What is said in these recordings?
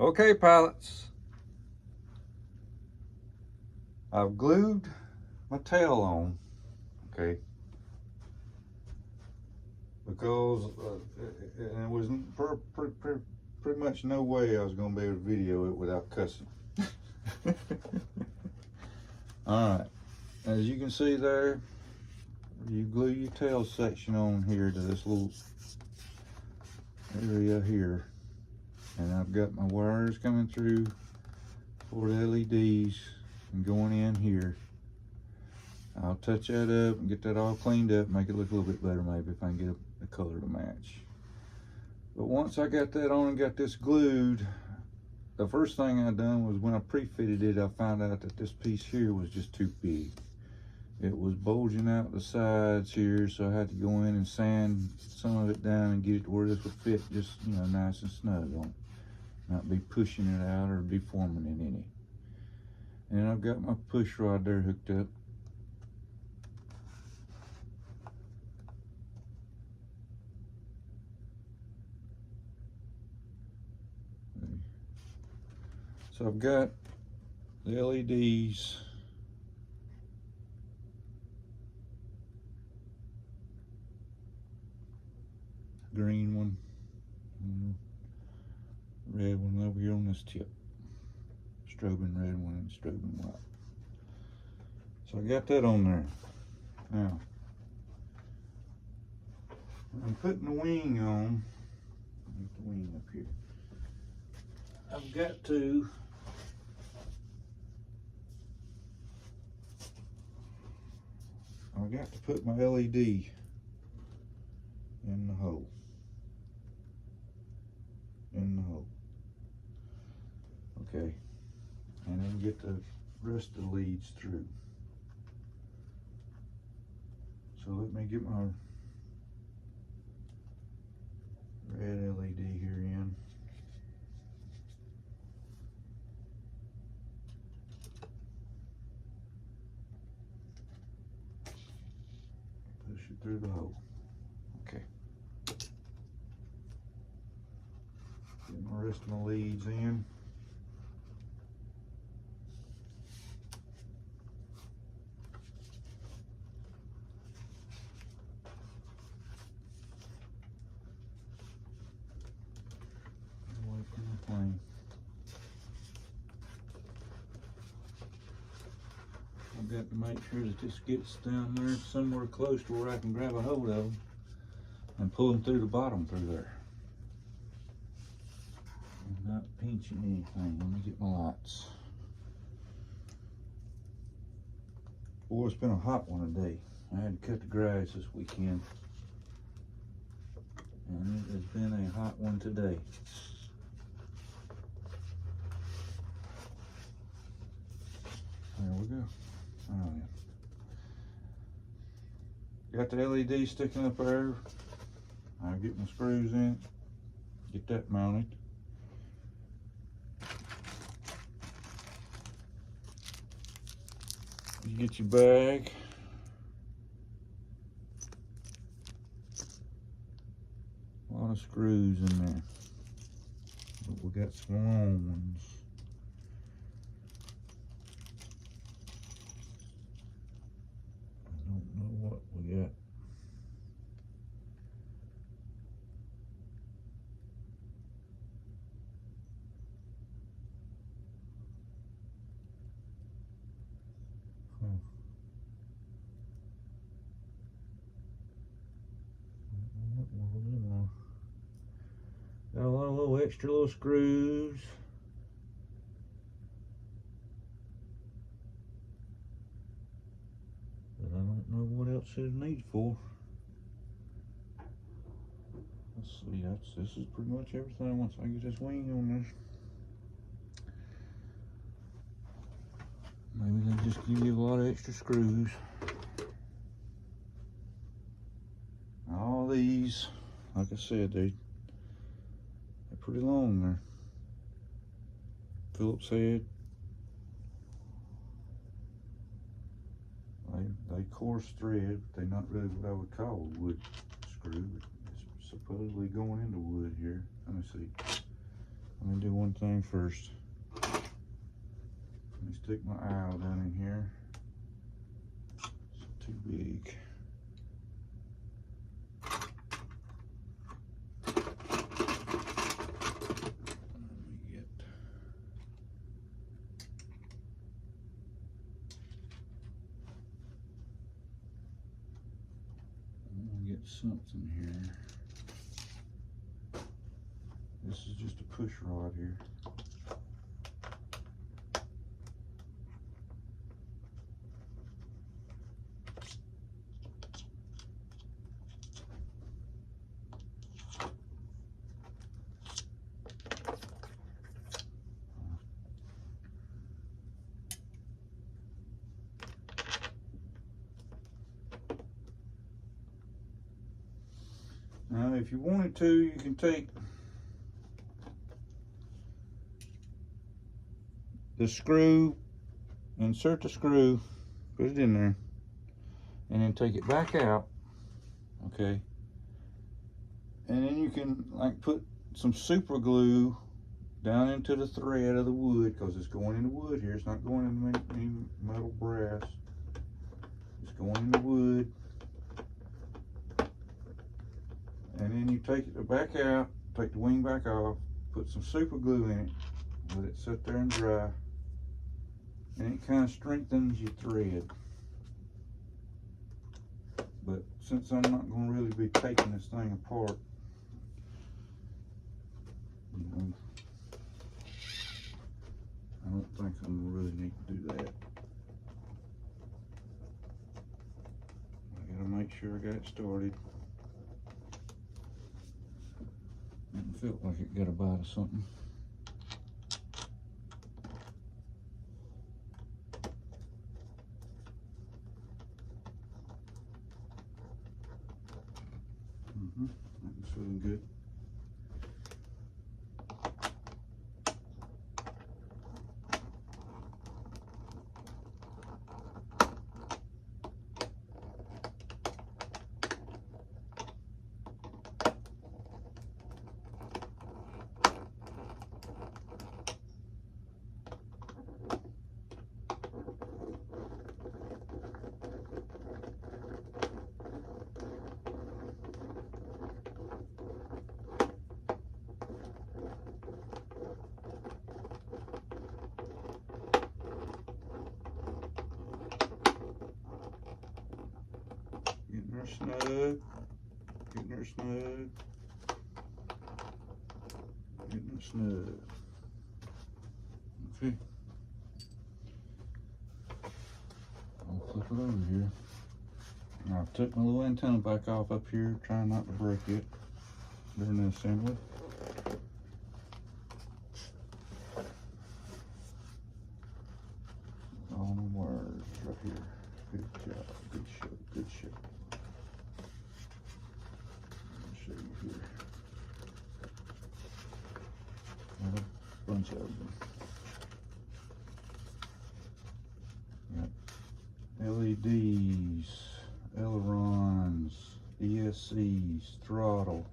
Okay, pilots, I've glued my tail on, okay, because there was pretty much no way I was going to be able to video it without cussing. All right, as you can see there, you glue your tail section on here to this little area here, and I've got my wires coming through for the LEDs and going in here. I'll touch that up and get that all cleaned up, make it look a little bit better maybe if I can get a color to match. But once I got that on and got this glued, the first thing I done was when I pre-fitted it, I found out that this piece here was just too big. It was bulging out the sides here, so I had to go in and sand some of it down and get it to where this would fit just, you know, nice and snug on it. Not be pushing it out or deforming it any. And I've got my push rod there hooked up. So I've got the LEDs green one, red one over here on this tip, strobing red one and strobing white. So I got that on there. Now I'm putting the wing on. Get the wing up here. I've got to put my LED in the hole. Okay, and then get the rest of the leads through. So let me get my red LED here in. Push it through the hole. Okay. Get my rest of my leads in. Away from the plane. I've got to make sure that this gets down there somewhere close to where I can grab a hold of them and pull them through the bottom through there. I'm not pinching anything. Let me get my lights. Boy, it's been a hot one today. I had to cut the grass this weekend, and it has been a hot one today. There we go. Oh, yeah. Got the LED sticking up there. I'll get my screws in, get that mounted. You get your bag. A lot of screws in there, but we got some long ones. I don't know what we got. Got a lot of little extra little screws. But I don't know what else it needs for. Let's see, this is pretty much everything once I get this wing on there. Maybe they just give you a lot of extra screws. All these, like I said, they're pretty long there. Phillips head. They coarse thread, but they're not really what I would call a wood screw. It's supposedly going into wood here. Let me see. Let me do one thing first. Let me stick my aisle down in here. It's too big. Something here. This is just a push rod here. Now, if you wanted to, you can take the screw, insert the screw, put it in there, and then take it back out, okay? And then you can like put some super glue down into the thread of the wood, because it's going in the wood here. It's not going in any metal brass. It's going in the wood. And then you take it back out, take the wing back off, put some super glue in it, let it sit there and dry, and it kind of strengthens your thread. But since I'm not going to really be taking this thing apart, you know, I don't think I'm going to really need to do that. I got to make sure I got it started. It felt like it got a bite of something. That was feeling good. Getting her snug, getting her snug, getting her snug. Okay. I'll flip it over here. Now I've took my little antenna back off up here, trying not to break it during the assembly. All the wires right here. Good job, good show, good show. I'll show you here. Got a bunch of them. Got LEDs, ailerons, ESCs, throttle.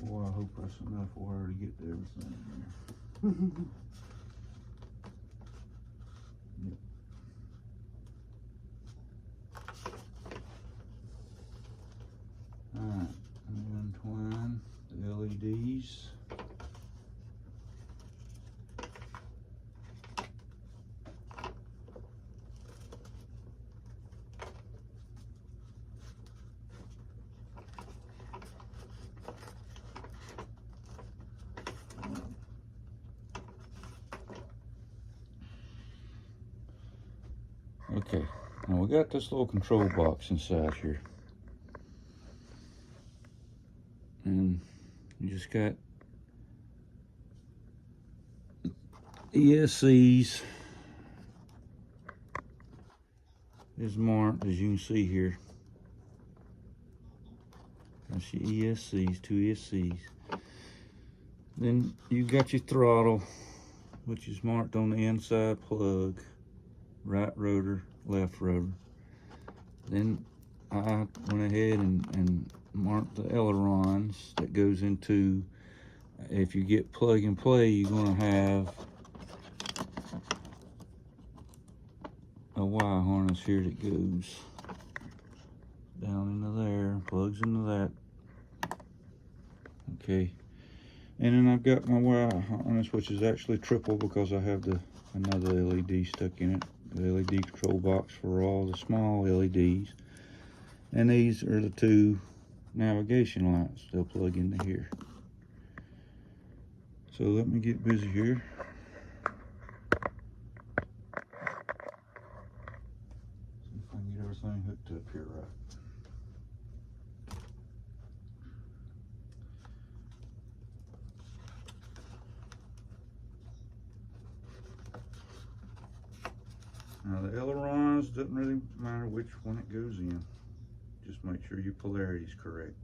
Boy, I hope that's enough wire to get to everything in there. Yep. Alright, I'm going to untwine the LEDs. Okay, now we got this little control box inside here. And you just got ESCs is marked, as you can see here. That's your ESCs, 2 ESCs. Then you got your throttle, which is marked on the inside plug. Right rotor, left rotor. Then I went ahead and marked the ailerons that goes into if you get plug and play, you're gonna have a wire harness here that goes down into there, plugs into that. Okay, and then I've got my wire harness, which is actually triple because I have another LED stuck in it, the LED control box for all the small LEDs, and these are the two navigation lights. They'll plug into here. So let me get busy here. See if I can get everything hooked up here right. Now the ailerons, doesn't really matter which one it goes in. Just make sure your polarity is correct.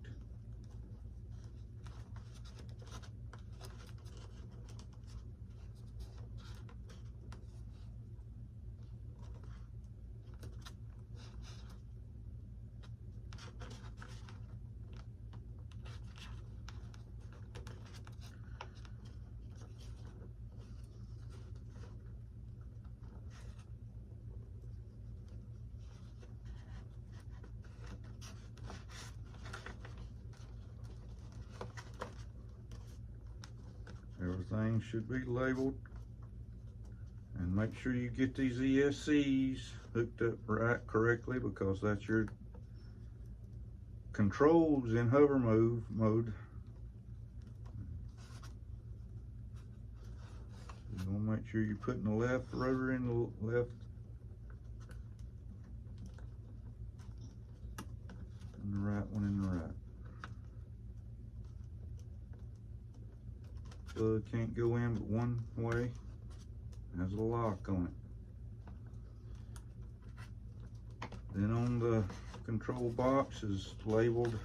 Everything should be labeled, and make sure you get these ESCs hooked up right correctly, because that's your controls in hover mode. You want to make sure you're putting the left rotor in the left and the right one in the right. Plug can't go in but one way. It has a lock on it. Then on the control box is labeled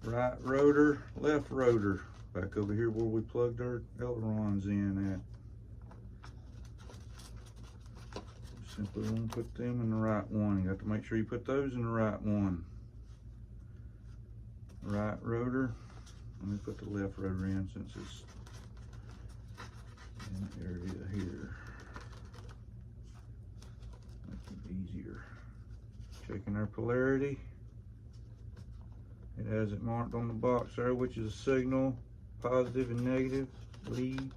right rotor, left rotor. Back over here where we plugged our ailerons in at. Simply want to put them in the right one. You have to make sure you put those in the right one. Right rotor. Let me put the left rotor in since it's in the area here. Make it easier. Checking our polarity. It has it marked on the box there, which is a signal, positive and negative lead.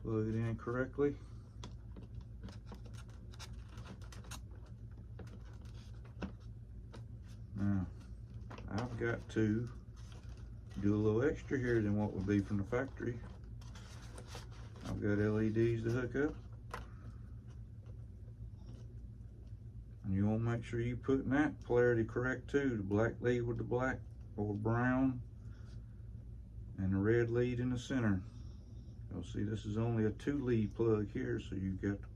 Plug it in correctly. Now, I've got to do a little extra here than what would be from the factory. I've got LEDs to hook up. And you want to make sure you putting that polarity correct too. The black lead with the black or brown, and the red lead in the center. You'll see this is only a 2-lead plug here, so you got to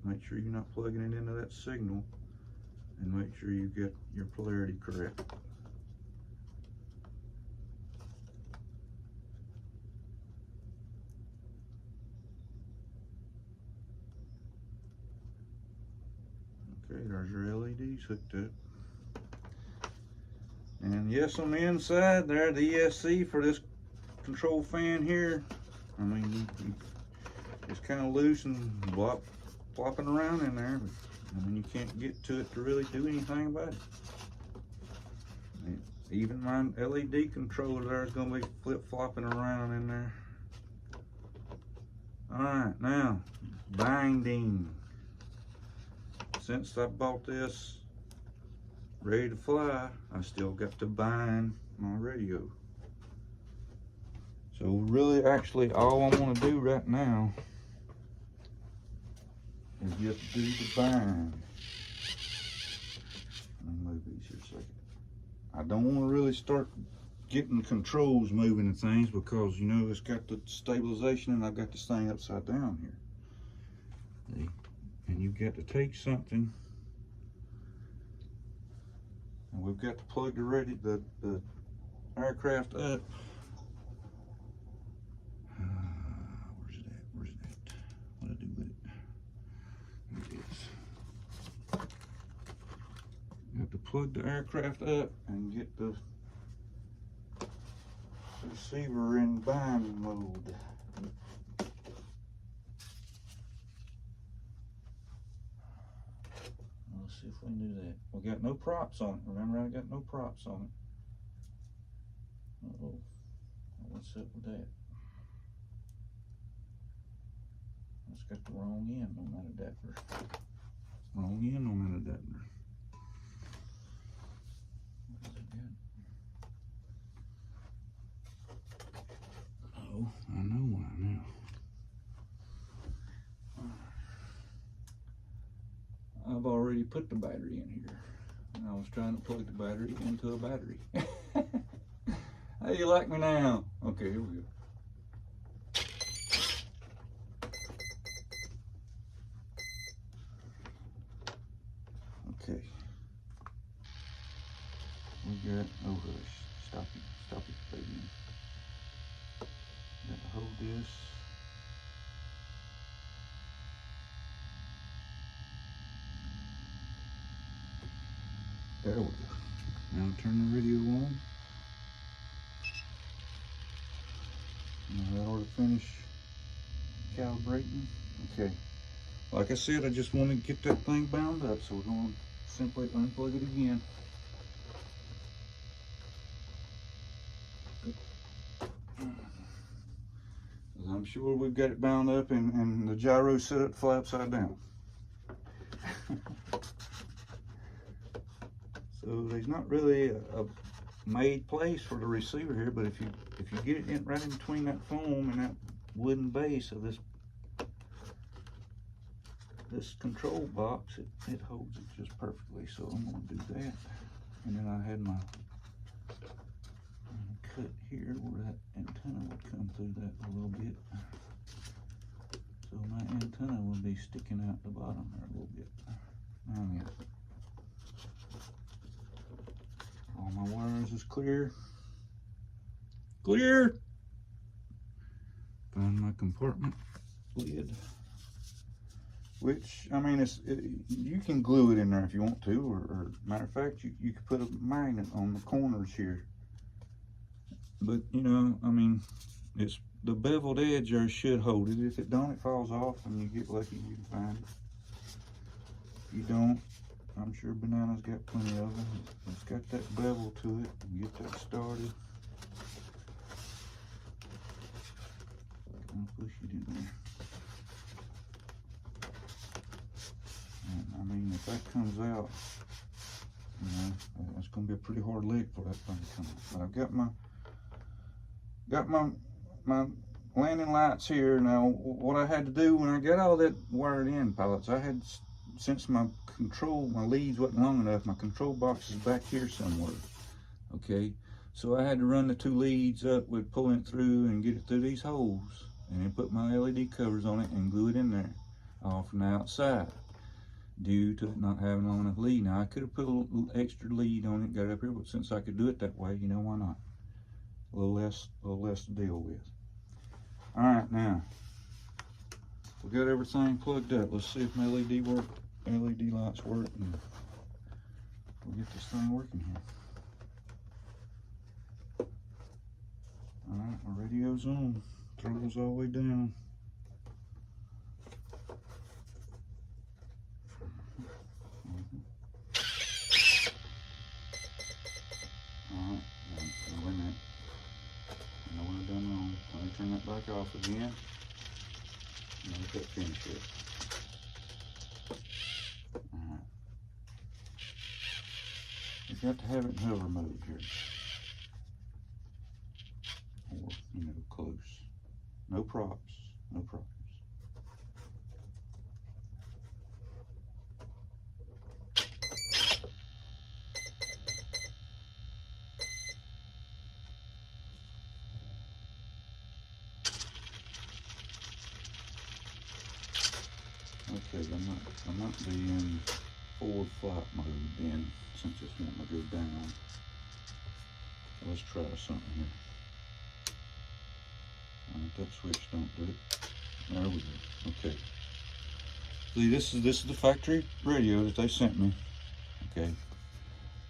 make sure you're not plugging it into that signal, and make sure you get your polarity correct. Okay, there's your LEDs hooked up. And yes, on the inside there, the ESC for this control fan here, I mean, it's kind of loose and flopping around in there, but I mean, you can't get to it to really do anything about it. And even my LED controller there is going to be flip-flopping around in there. All right, now, binding. Since I bought this ready to fly, I still got to bind my radio. So really, actually, all I want to do right now is just do the bind. Let me move these here a second. I don't want to really start getting controls moving and things, because you know it's got the stabilization, and I've got this thing upside down here. See? And you've got to take something, and we've got to plug the aircraft up. Where's it at? Where's it at? What do I do with it? Here it is. You have to plug plug the aircraft up and get the receiver in bind mode. Let's see if we can do that. We got no props on it. Remember, I got no props on it. Uh-oh. What's up with that? It's got the wrong end on that adapter. Wrong end on that adapter. Oh, I know why now. I've already put the battery in here, and I was trying to plug the battery into a battery. How you like me now? Okay, here we go. Okay. We got, oh hush, stop it, baby. Gotta hold this. There we go. Now turn the radio on. Now that ought to finish calibrating. Okay. Like I said, I just want to get that thing bound up, so we're going to simply unplug it again. I'm sure we've got it bound up and the gyro set up to fly upside down. So there's not really a made place for the receiver here, but if you get it right in between that foam and that wooden base of this control box, it holds it just perfectly. So I'm going to do that, and then I had my cut here where that antenna would come through that a little bit. So my antenna will be sticking out the bottom there a little bit. Now yeah. All my wires is clear. Clear! Find my compartment lid. Which, I mean, you can glue it in there if you want to, or matter of fact, you could put a magnet on the corners here. But, you know, I mean, it's the beveled edge there should hold it. If it don't, it falls off, and you get lucky, you can find it. If you don't, I'm sure Banana's got plenty of them. It's got that bevel to it. Get that started. I'll push it in there. And, I mean, if that comes out, you know, that's going to be a pretty hard leg for that thing to come out. But I've got my landing lights here. Now, what I had to do when I got all that wired in, pilots, I had, since my leads wasn't long enough, my control box is back here somewhere. Okay, so I had to run the two leads up with pulling it through and get it through these holes, and then put my LED covers on it and glue it in there, all from the outside, due to it not having long enough lead. Now I could have put a little extra lead on it, got it up here, but since I could do it that way, you know, why not? A little less to deal with. All right, now we got everything plugged up. Let's see if my LED lights work, and we'll get this thing working here. All right, my radio's on. Throttle's all the way down. All right, now, wait a minute. I know what I've done wrong. Let me turn that back off again. And let that finish it. Alright. You've got to have it in hover mode here. Or, you know, close. No props. No props. Okay, I might be in forward flight mode then, since it's wanting to go down. Let's try something here. That switch don't do it. There we go. Okay. See, this is the factory radio that they sent me. Okay.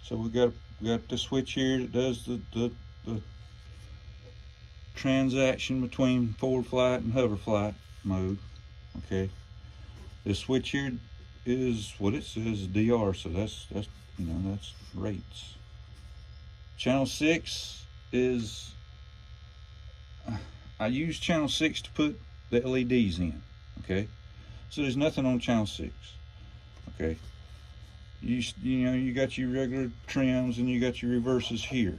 So we got the switch here that does the transaction between forward flight and hover flight mode. Okay, this switch here is what it says DR, so that's you know, that's rates. Channel 6 is, I use channel 6 to put the LEDs in. Okay, so there's nothing on channel 6. Okay, you know, you got your regular trims and you got your reverses here.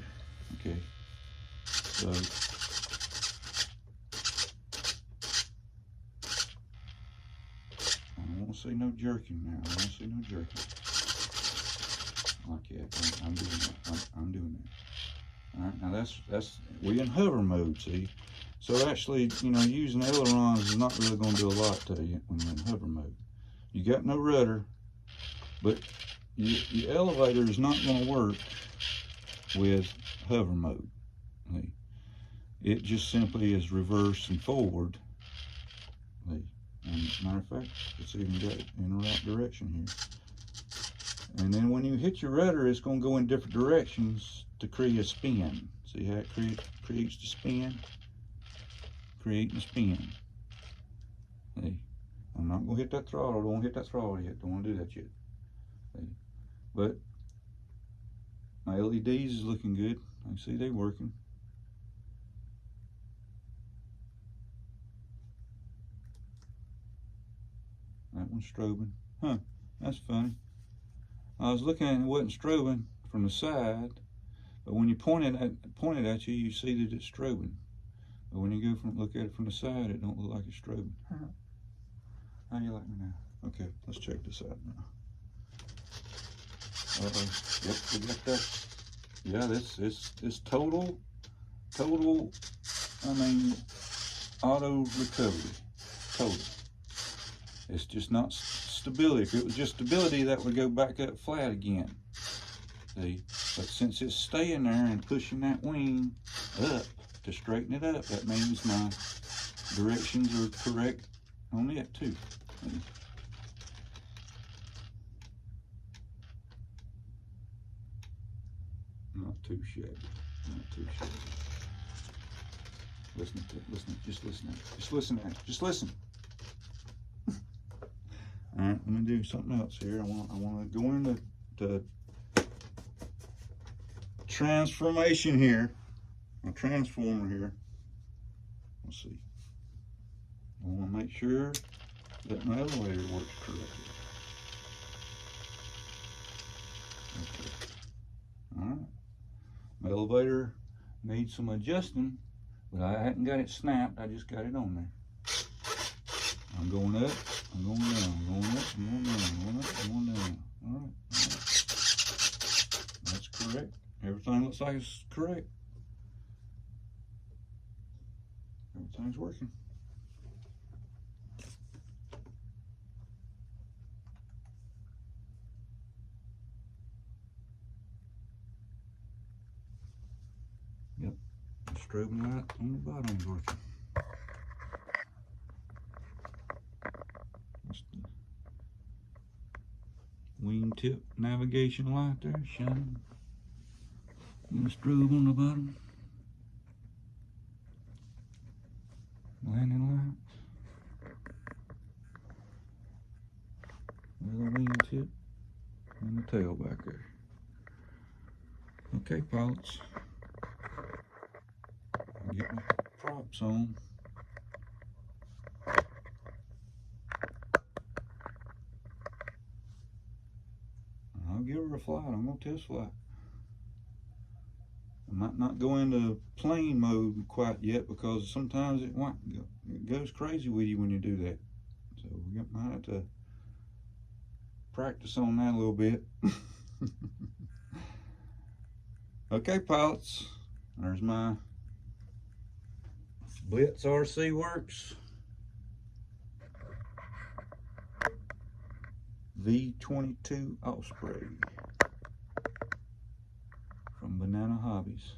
Okay, so I don't want to see no jerking now. I don't want to see no jerking. Like that. I'm doing that. I'm doing that. All right, now that's we in hover mode. See, so actually, you know, using ailerons is not really going to do a lot to you when you're in hover mode. You got no rudder, but your elevator is not going to work with hover mode. See? It just simply is reverse and forward. See? And matter of fact, it's even got it in the right direction here. And then when you hit your rudder, it's going to go in different directions to create a spin. See how it creates the spin? Creating a spin. See? I'm not going to hit that throttle. Don't want to hit that throttle yet. Don't want to do that yet. See? But my LEDs is looking good. I see they working. That one's strobing. Huh, that's funny. I was looking at it, wasn't strobing from the side, but when you point it at you, you see that it's strobing. But when you go look at it from the side, it don't look like it's strobing. How you like me now? Okay, let's check this out now. Yep, we got that. Yeah, this total, I mean, auto recovery, total. It's just not stability. If it was just stability, that would go back up flat again. See? But since it's staying there and pushing that wing up to straighten it up, that means my directions are correct on it too. See? Not too shabby. Not too shabby. Listen to it. Listen. Just listen. Just listen. Just listen. All right, let me do something else here. I want to go into the transformation here. A transformer here. Let's see. I want to make sure that my elevator works correctly. Okay. All right. My elevator needs some adjusting, but I hadn't got it snapped. I just got it on there. I'm going up. I'm going down, I'm going up, I'm going down, I'm going up, I'm going down. All right. That's correct. Everything looks like it's correct. Everything's working. Yep. The strobe light on the bottom is working. Wingtip navigation light there shining. And the strobe on the bottom. Landing lights. Another wingtip. And the tail back there. Okay, pilots. I'll get my props on. I'll give her a flight. I'm going to test flight. I might not go into plane mode quite yet because sometimes it goes crazy with you when you do that. So we might have to practice on that a little bit. Okay, pilots. There's my BlitzRC works. V-22 Osprey from Banana Hobbies.